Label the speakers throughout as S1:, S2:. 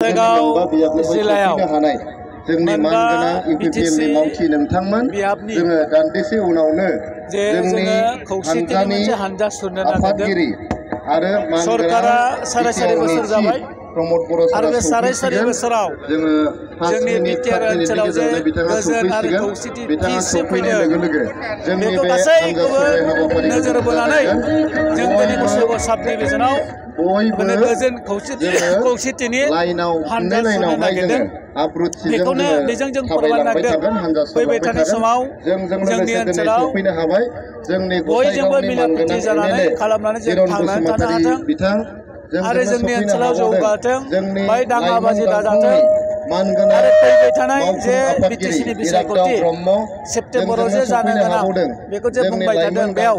S1: गसाइगाव जिल्लायाव
S2: जोंनि मानगोनां इउपिपिएलनि मावथि नोंथांमोन जोङो दान्दिसे उनावनो जोंनि हानजानि आफादगिरि आरो
S1: सरकारा साराय सारि बोसोर जाबाय
S2: प्रमद बर'
S1: आरो बे साराय सारि बोसोराव जोंनि बिटिआर ओनसोलाव जे गोजोन आरो खौसेथि फिसो फैदों बेखौ गासैखौबो नोजोर बोनानै जों दिनै गसाइगाव साब डिभिजनाव गोजोन खौसेथिनि हानजा सुनो नागिरदों बेखौनो बेजों जों फोरमान नागिरदों फैबाय थानाय समाव जोंनि ओनसोलाव बयजोंबो मिला खुसि जानानै खालामनानै जों थांनानै थानो हाथों आरो जोंनि ओनसोलाव जौगाथों बाय दाङाबाजि दाजाथों आरो फैबाय थानाय जे बिटिसिनि बिसायख'थि सेप्तेम्बराव जे जानो गोनां बेखौ जे बुंबाय थादों बेयाव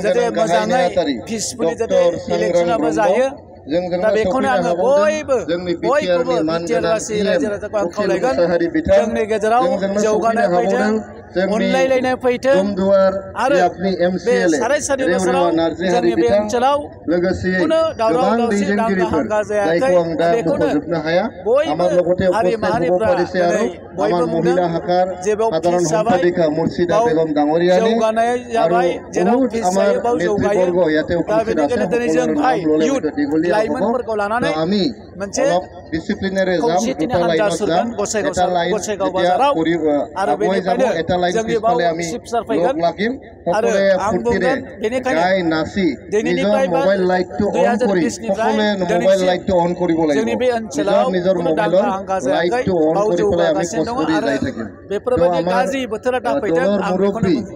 S1: जाहाथे मोजाङै पिसफुलि जाहाथे इलेक्सनाबो जायो दा बेखौनो आङो बयखौबो बिटिआरवासि रायजो राजाखौ आं खावलायगोन जोंनि गेजेराव जौगानाय फैथों अनलायलायनाय फैथों आरो बे साराय सारि बोसोराव जोंनि बे ओनसोलाव खुनु दावराव दावसि दांगा हांगा जायाखै बेखौनो बयबो हारि माहारिफ्रा दिनै बयबो बुंदों जे बेयाव पिस जाबाय जौगानाय जाबाय जेराव पिस जायो बाव जौगायो दा बेनिखायनो दिनै जों भाई इयुथ लाइमोनफोरखौ लानानै मोनसे खौसेथिनि हानजा सुरगोन गसाइगाव बाजाराव आरो बेनिफ्रायनो जोंनि बाव सिपसार फैगोन आरो आं बुंगोन बेनिखायनो दिनैनिफ्राय 2020निफ्राय दिनैसिम जोंनि बे ओनसोलाव खुनु दांगा हांगा जायाखै बाव जौगागासिनो दङ आरो बेफोरबायदि गाज्रि बोथोरा दाफैथों आं बेखौनो बुङो।